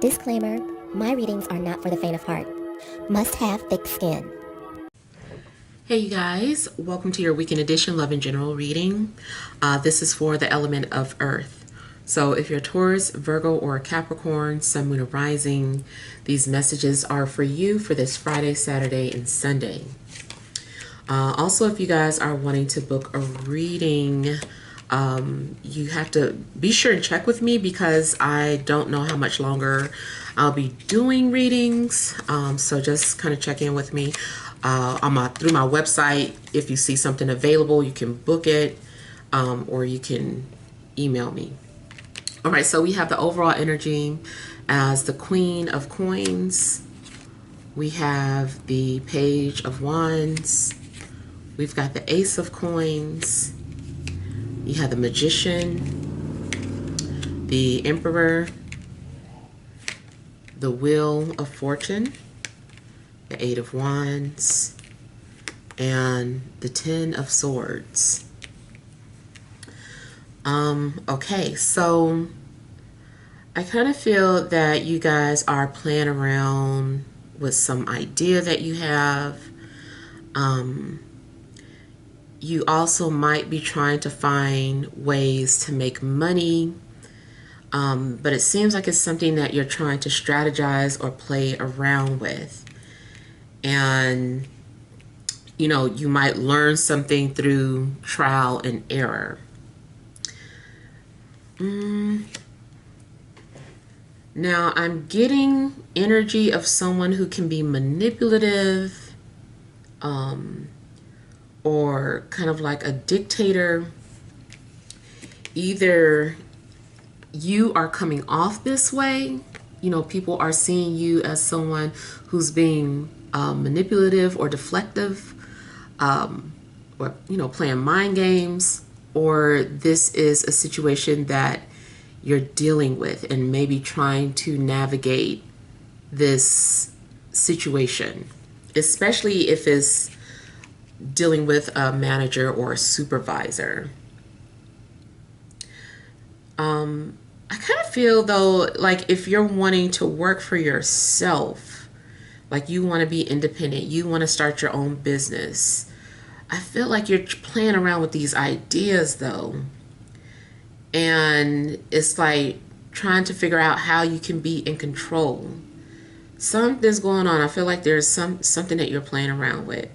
Disclaimer, my readings are not for the faint of heart. Must have thick skin. Hey you guys, welcome to your weekend edition Love and General reading. This is for the element of Earth. So if you're Taurus, Virgo, or Capricorn, Sun, Moon, or Rising, these messages are for you for this Friday, Saturday, and Sunday. Also, if you guys are wanting to book a reading, you have to be sure and check with me because I don't know how much longer I'll be doing readings. So just kind of check in with me through my website. If you see something available, you can book it or you can email me. All right, so we have the overall energy as the Queen of Coins. We have the Page of Wands. We've got the Ace of Coins. You have the Magician, the Emperor, the Wheel of Fortune, the Eight of Wands, and the Ten of Swords. Okay, so I kind of feel that you guys are playing around with some idea that you have. You also might be trying to find ways to make money, but it seems like it's something that you're trying to strategize or play around with. And, you know, you might learn something through trial and error. Now, I'm getting energy of someone who can be manipulative, or kind of like a dictator. Either you are coming off this way, you know, people are seeing you as someone who's being manipulative or deflective, or, you know, playing mind games, or this is a situation that you're dealing with and maybe trying to navigate this situation, especially if it's dealing with a manager or a supervisor. I kind of feel though, like if you're wanting to work for yourself, like you want to be independent, you want to start your own business, I feel like you're playing around with these ideas though. And it's like trying to figure out how you can be in control. Something's going on. I feel like there's something that you're playing around with.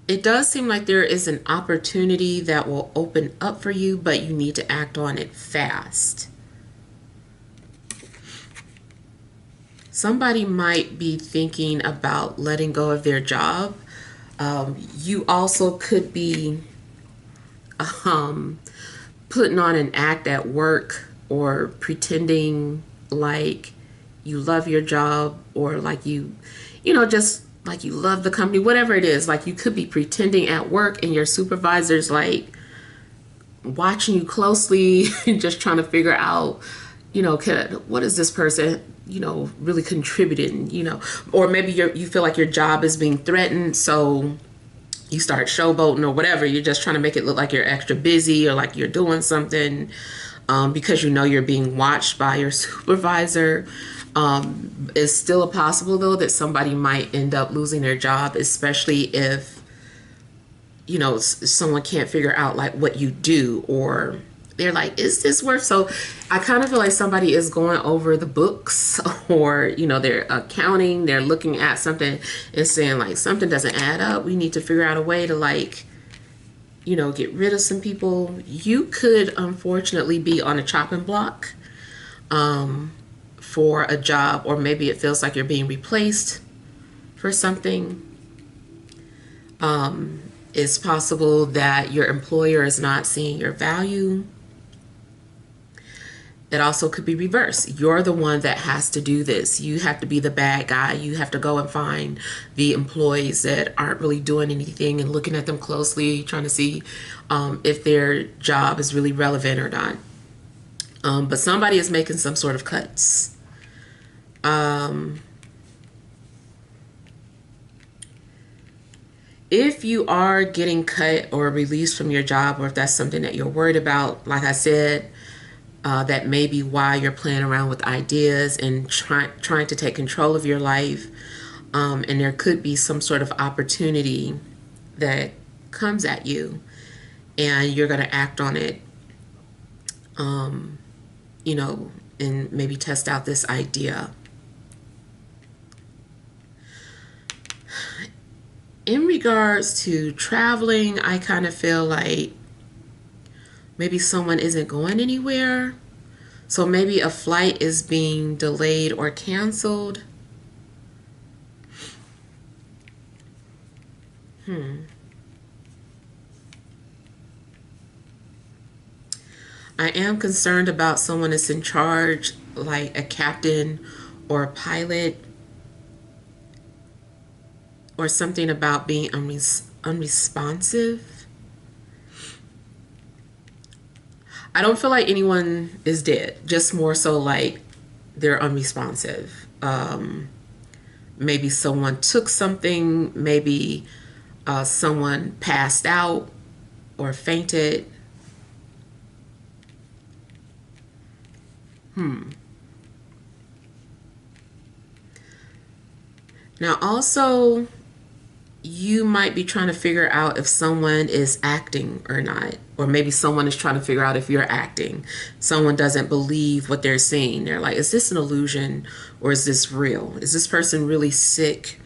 It does seem like there is an opportunity that will open up for you, but you need to act on it fast. Somebody might be thinking about letting go of their job. You also could be putting on an act at work or pretending like you love your job, or like you know, just like you love the company, whatever it is. Like you could be pretending at work and your supervisor's like watching you closely and just trying to figure out, you know, what is this person, you know, really contributing, you know, or maybe you feel like your job is being threatened. So you start showboating or whatever. You're just trying to make it look like you're extra busy or like you're doing something, because you know you're being watched by your supervisor. It's still possible though that somebody might end up losing their job, especially if, you know, someone can't figure out like what you do, or they're like, is this worth? So I kind of feel like somebody is going over the books, or, you know, they're accounting, they're looking at something and saying like something doesn't add up. We need to figure out a way to, like, you know, get rid of some people. You could unfortunately be on a chopping block for a job, or maybe it feels like you're being replaced for something. It's possible that your employer is not seeing your value. It also could be reversed. You're the one that has to do this. You have to be the bad guy. You have to go and find the employees that aren't really doing anything and looking at them closely, trying to see if their job is really relevant or not. But somebody is making some sort of cuts. If you are getting cut or released from your job, or if that's something that you're worried about, like I said, That may be why you're playing around with ideas and trying to take control of your life. And there could be some sort of opportunity that comes at you, and you're going to act on it, you know, and maybe test out this idea. In regards to traveling, I kind of feel like maybe someone isn't going anywhere. So maybe a flight is being delayed or canceled. I am concerned about someone that's in charge, like a captain or a pilot, or something about being unresponsive. I don't feel like anyone is dead, just more so like they're unresponsive. Maybe someone took something, maybe someone passed out or fainted. Now also, you might be trying to figure out if someone is acting or not. Or maybe someone is trying to figure out if you're acting. Someone doesn't believe what they're seeing. They're like, is this an illusion or is this real? Is this person really sick?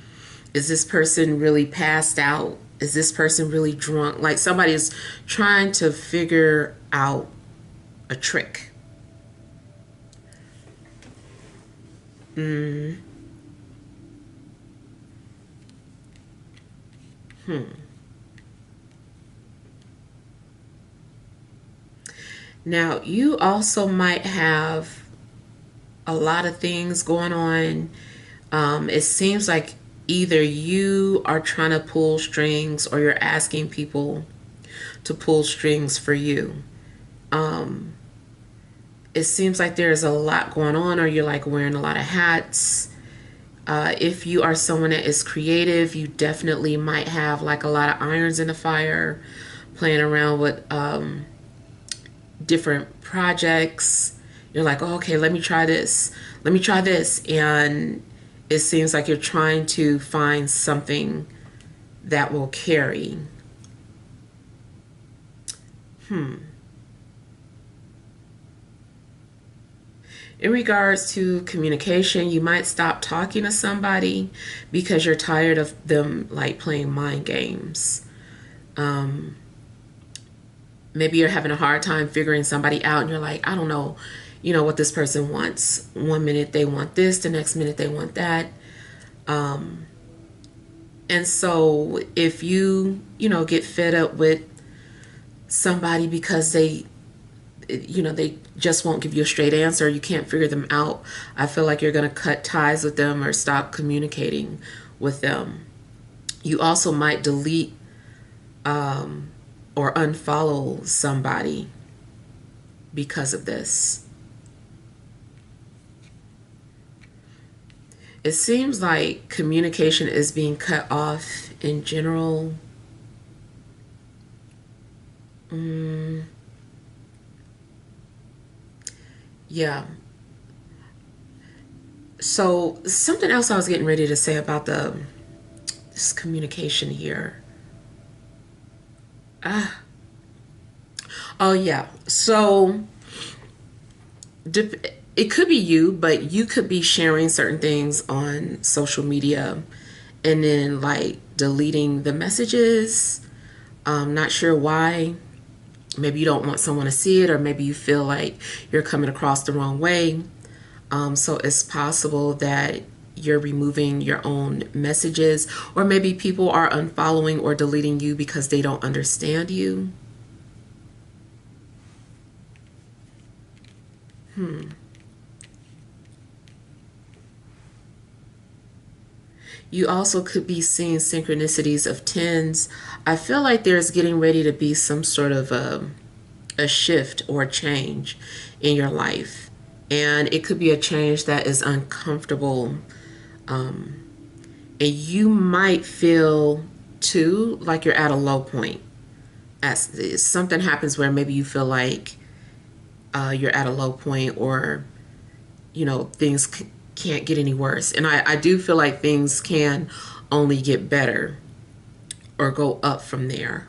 Is this person really passed out? Is this person really drunk? Like somebody is trying to figure out a trick. Now, you also might have a lot of things going on. It seems like either you are trying to pull strings or you're asking people to pull strings for you. It seems like there's a lot going on, or you're like wearing a lot of hats. If you are someone that is creative, you definitely might have like a lot of irons in the fire, playing around with different projects. You're like, oh, okay, let me try this. Let me try this. And it seems like you're trying to find something that will carry. In regards to communication, you might stop talking to somebody because you're tired of them like playing mind games. Maybe you're having a hard time figuring somebody out and you're like, I don't know, what this person wants. One minute they want this, the next minute they want that. And so if you get fed up with somebody because they just won't give you a straight answer, you can't figure them out, I feel like you're going to cut ties with them or stop communicating with them. You also might delete or unfollow somebody because of this. It seems like communication is being cut off in general. Yeah. So something else I was getting ready to say about this communication here. Oh yeah. So it could be you, but you could be sharing certain things on social media and then like deleting the messages. Not sure why. Maybe you don't want someone to see it, or maybe you feel like you're coming across the wrong way. So it's possible that you're removing your own messages, or maybe people are unfollowing or deleting you because they don't understand you. You also could be seeing synchronicities of tens. I feel like there's getting ready to be some sort of a shift or a change in your life. And it could be a change that is uncomfortable. And you might feel too like you're at a low point. As something happens where maybe you feel like you're at a low point, or things can't get any worse. And I do feel like things can only get better or go up from there.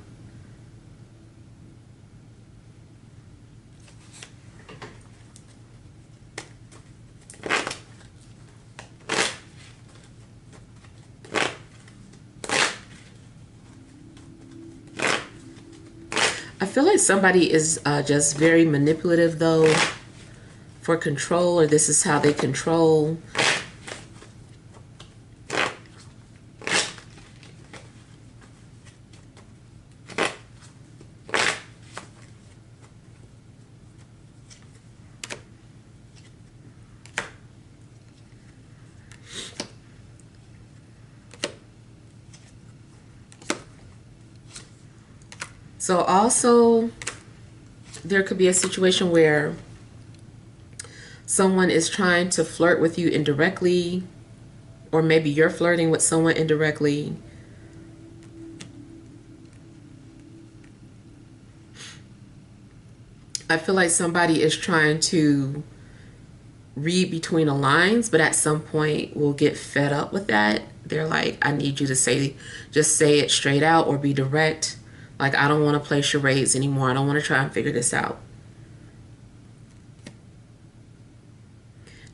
I feel like somebody is just very manipulative, though, for control, or this is how they control. So also, there could be a situation where someone is trying to flirt with you indirectly, or maybe you're flirting with someone indirectly. I feel like somebody is trying to read between the lines, but at some point will get fed up with that. They're like, I need you to just say it straight out or be direct. Like, I don't want to play charades anymore. I don't want to try and figure this out.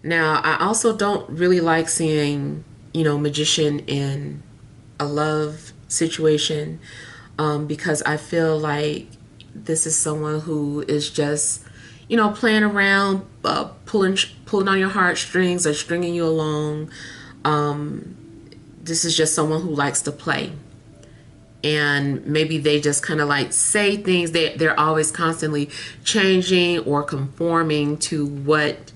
Now, I also don't really like seeing, magician in a love situation, because I feel like this is someone who is just, playing around, pulling on your heartstrings or stringing you along. This is just someone who likes to play. And maybe they just kind of like say things. They're always constantly changing or conforming to what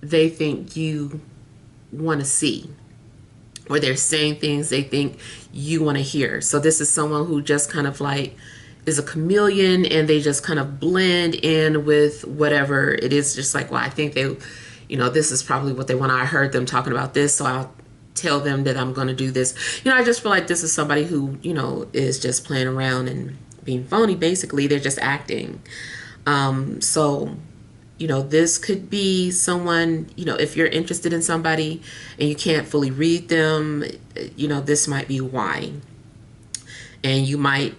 they think you want to see, or they're saying things they think you want to hear. So this is someone who just kind of like is a chameleon, and they just kind of blend in with whatever it is. Just like, well, I think they, this is probably what they want. I heard them talking about this, so I'll tell them that I'm going to do this. I just feel like this is somebody who, is just playing around and being phony. Basically, they're just acting. So, this could be someone, if you're interested in somebody and you can't fully read them, this might be why. And you might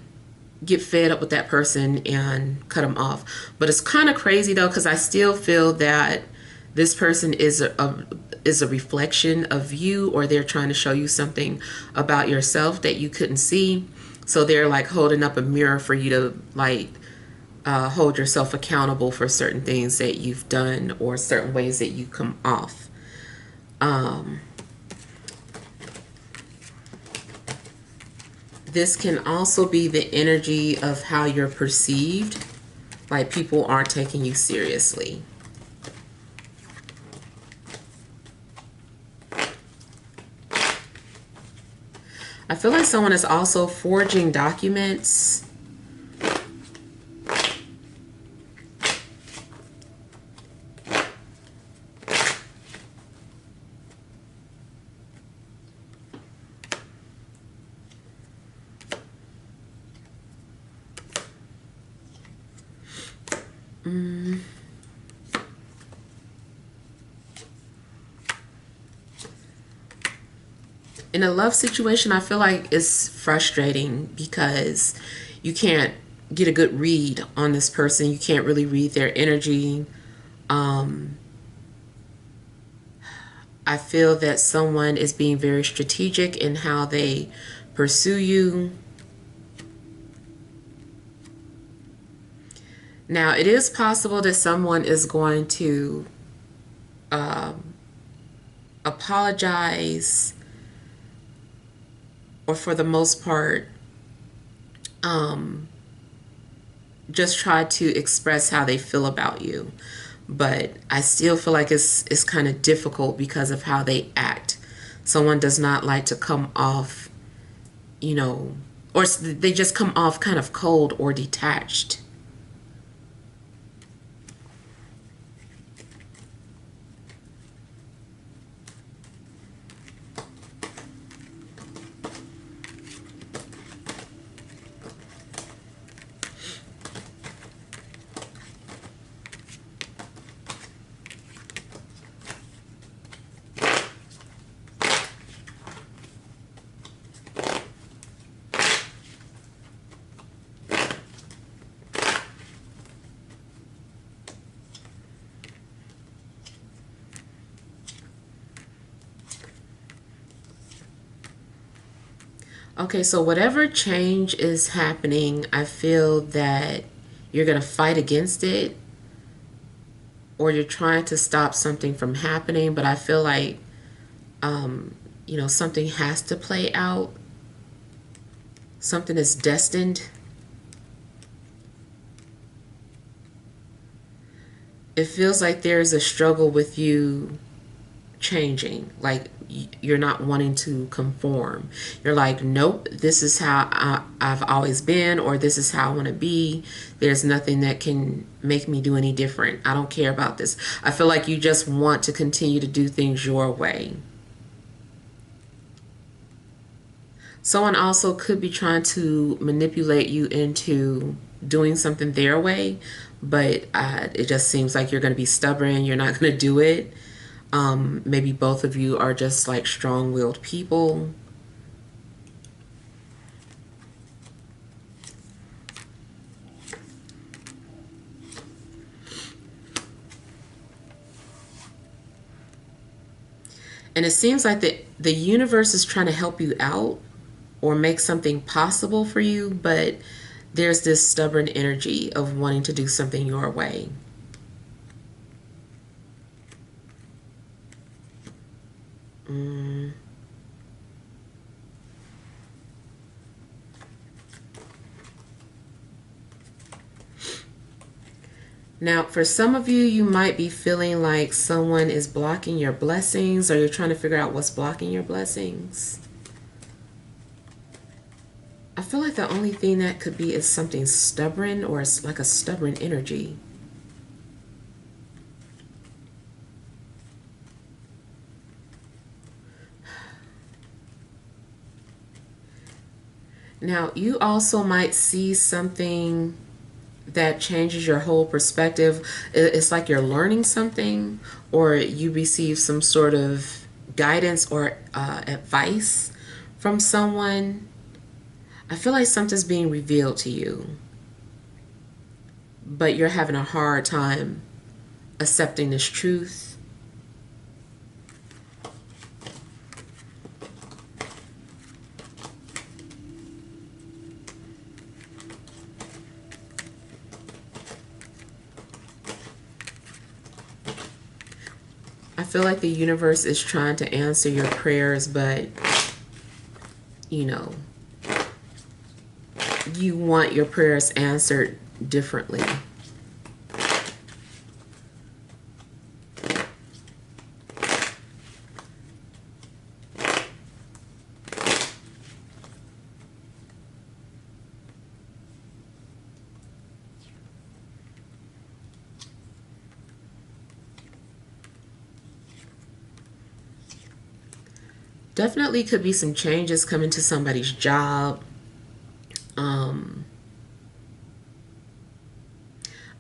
get fed up with that person and cut them off. But it's kind of crazy, though, because I still feel that this person is a reflection of you, or they're trying to show you something about yourself that you couldn't see. So they're like holding up a mirror for you to like hold yourself accountable for certain things that you've done or certain ways that you come off. This can also be the energy of how you're perceived, like people aren't taking you seriously. I feel like someone is also forging documents. In a love situation, I feel like it's frustrating because you can't get a good read on this person. You can't really read their energy. I feel that someone is being very strategic in how they pursue you. Now, it is possible that someone is going to apologize, or for the most part, just try to express how they feel about you. But I still feel like it's kind of difficult because of how they act. Someone does not like to come off, or they just come off kind of cold or detached. Okay, so whatever change is happening, I feel that you're going to fight against it, or you're trying to stop something from happening, but I feel like, something has to play out. Something is destined. It feels like there's a struggle with you changing. Like you're not wanting to conform. You're like, nope, this is how I've always been, or this is how I want to be. There's nothing that can make me do any different. I don't care about this. I feel like you just want to continue to do things your way. Someone also could be trying to manipulate you into doing something their way, but it just seems like you're going to be stubborn. You're not going to do it. Maybe both of you are just like strong-willed people. And it seems like the universe is trying to help you out or make something possible for you, but there's this stubborn energy of wanting to do something your way. Now, for some of you, you might be feeling like someone is blocking your blessings, or you're trying to figure out what's blocking your blessings. I feel like the only thing that could be is something stubborn, or it's like a stubborn energy. Now, you also might see something that changes your whole perspective. It's like you're learning something, or you receive some sort of guidance or advice from someone. I feel like something's being revealed to you, but you're having a hard time accepting this truth. I feel like the universe is trying to answer your prayers, but you want your prayers answered differently. Definitely could be some changes coming to somebody's job.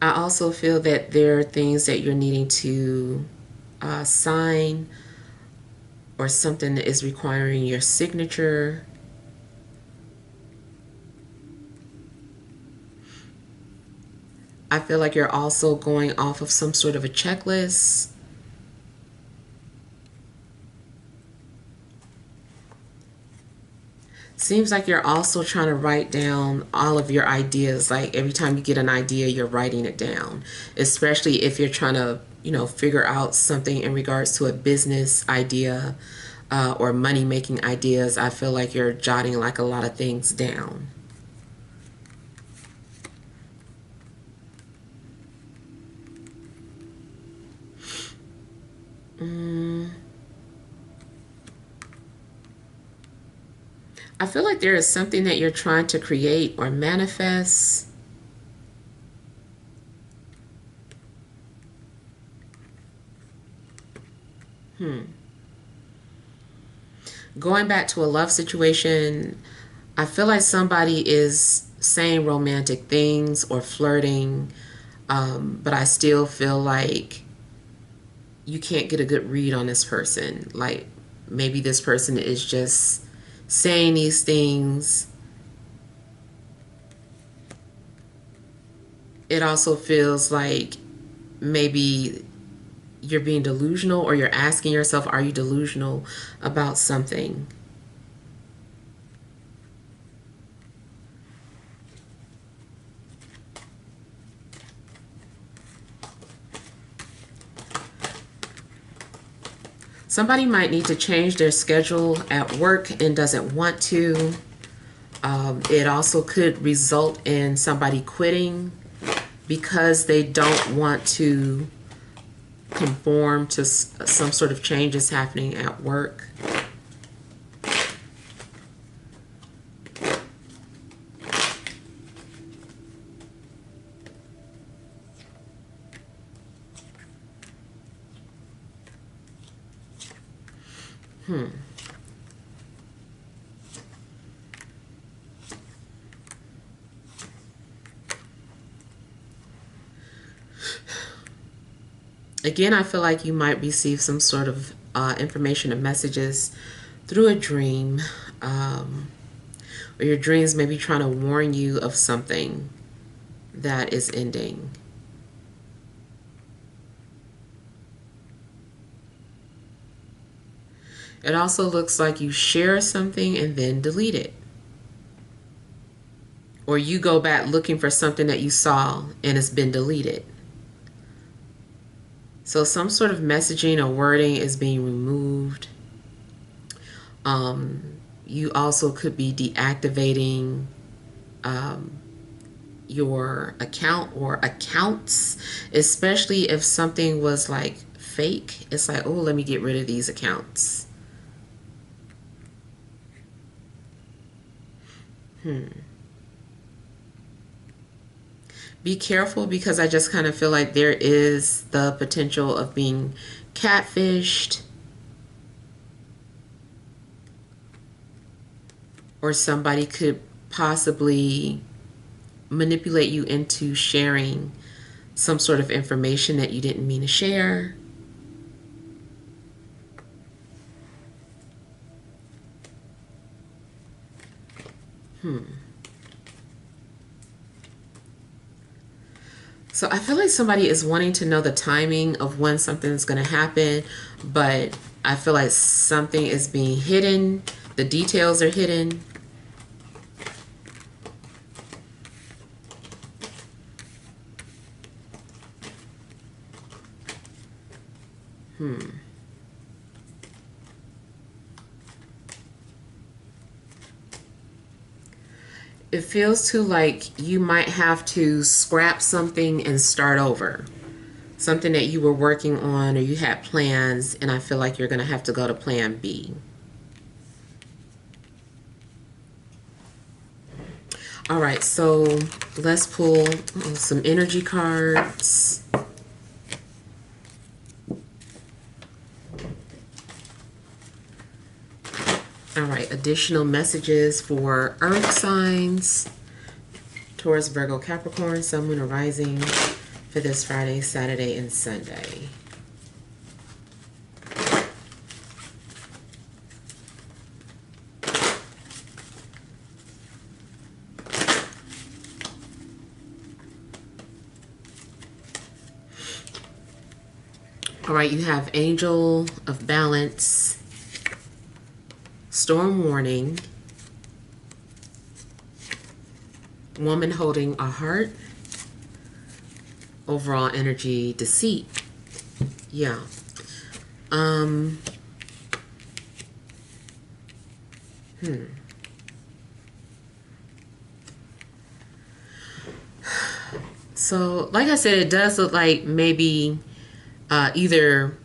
I also feel that there are things that you're needing to sign, or something that is requiring your signature. I feel like you're also going off of some sort of a checklist. Seems like you're also trying to write down all of your ideas. Like every time you get an idea, you're writing it down. Especially if you're trying to, figure out something in regards to a business idea or money-making ideas. I feel like you're jotting like a lot of things down. I feel like there is something that you're trying to create or manifest. Going back to a love situation, I feel like somebody is saying romantic things or flirting, but I still feel like you can't get a good read on this person. Like maybe this person is just saying these things. It also feels like maybe you're being delusional, or you're asking yourself, are you delusional about something? Somebody might need to change their schedule at work and doesn't want to. It also could result in somebody quitting because they don't want to conform to some sort of changes happening at work. Again, I feel like you might receive some sort of information and messages through a dream, or your dreams may be trying to warn you of something that is ending. It also looks like you share something and then delete it. Or you go back looking for something that you saw and it's been deleted. So some sort of messaging or wording is being removed. You also could be deactivating your account or accounts, especially if something was like fake. It's like, oh, let me get rid of these accounts. Be careful, because I just kind of feel like there is the potential of being catfished, or somebody could possibly manipulate you into sharing some sort of information that you didn't mean to share. So I feel like somebody is wanting to know the timing of when something is going to happen, but I feel like something is being hidden. The details are hidden. It feels too like you might have to scrap something and start over. Something that you were working on or you had plans, and I feel like you're going to have to go to plan B. All right, so let's pull some energy cards. All right, additional messages for Earth signs, Taurus, Virgo, Capricorn, Sun, Moon, or Rising for this Friday, Saturday, and Sunday. All right, you have Angel of Balance, Storm Warning, Woman Holding a Heart, Overall Energy, Deceit. Yeah. So, like I said, it does look like maybe either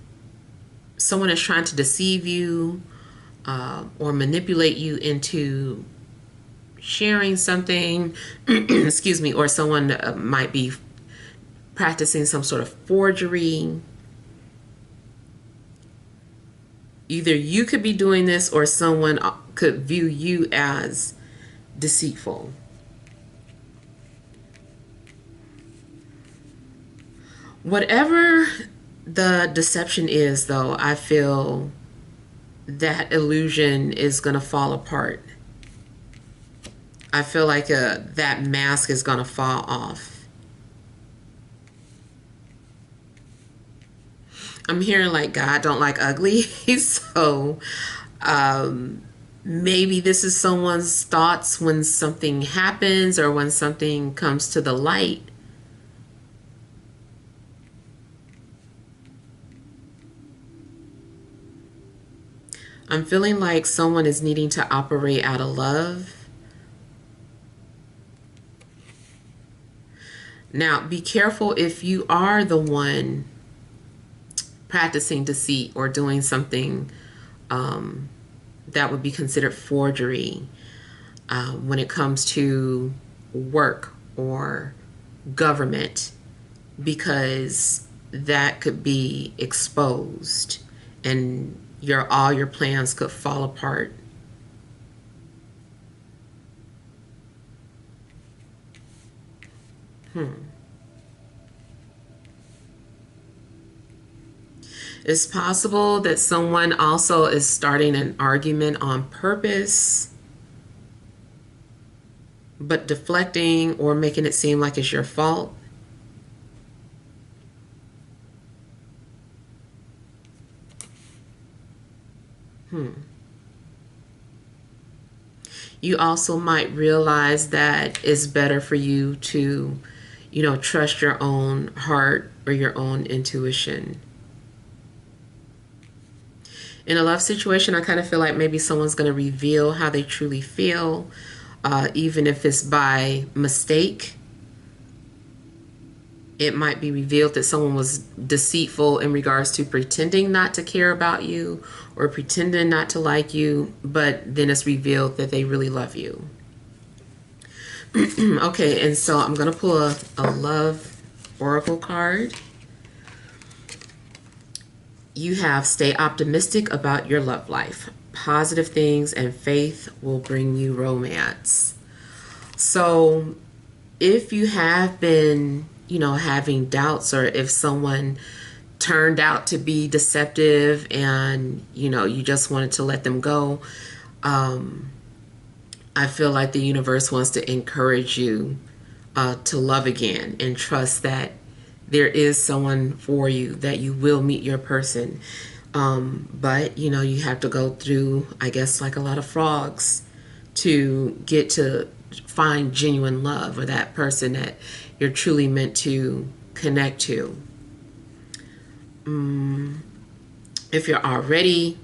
someone is trying to deceive you or manipulate you into sharing something, excuse me, or someone might be practicing some sort of forgery. Either you could be doing this or someone could view you as deceitful. Whatever the deception is, though, I feel that illusion is going to fall apart. I feel like that mask is going to fall off. I'm hearing like God don't like ugly. So maybe this is someone's thoughts when something happens or when something comes to the light. I'm feeling like someone is needing to operate out of love. Now, be careful if you are the one practicing deceit or doing something that would be considered forgery when it comes to work or government, because that could be exposed and all your plans could fall apart. It's possible that someone also is starting an argument on purpose, but deflecting or making it seem like it's your fault. You also might realize that it's better for you to, trust your own heart or your own intuition. In a love situation, I kind of feel like maybe someone's going to reveal how they truly feel, even if it's by mistake. It might be revealed that someone was deceitful in regards to pretending not to care about you or pretending not to like you, but then it's revealed that they really love you. Okay, and so I'm going to pull a love oracle card. You have stay optimistic about your love life. Positive things and faith will bring you romance. So if you have been, having doubts, or if someone turned out to be deceptive and, you just wanted to let them go, I feel like the universe wants to encourage you to love again and trust that there is someone for you, that you will meet your person. But, you have to go through, I guess, like a lot of frogs to get to find genuine love, or that person that you're truly meant to connect to. If you're already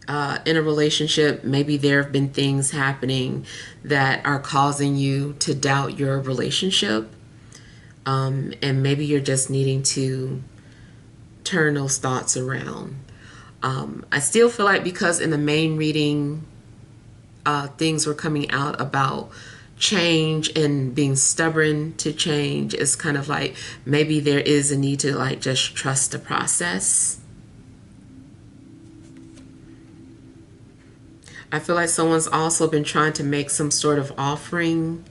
in a relationship, maybe there have been things happening that are causing you to doubt your relationship. And maybe you're just needing to turn those thoughts around. I still feel like, because in the main reading, things were coming out about change and being stubborn to change, it's kind of like maybe there is a need to just trust the process. I feel like someone's also been trying to make some sort of offering,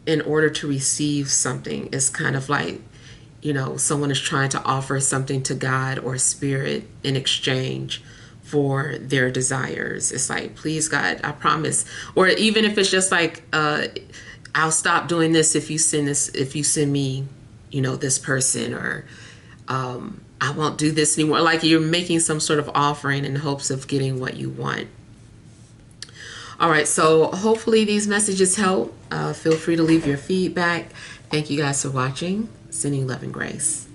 in order to receive something. It's kind of like, someone is trying to offer something to God or spirit in exchange for their desires. It's like, please God, I promise. Or even if it's just like, I'll stop doing this if you send me, this person, or I won't do this anymore. Like, you're making some sort of offering in hopes of getting what you want. All right, so hopefully these messages help. Feel free to leave your feedback. Thank you guys for watching. Sending love and grace.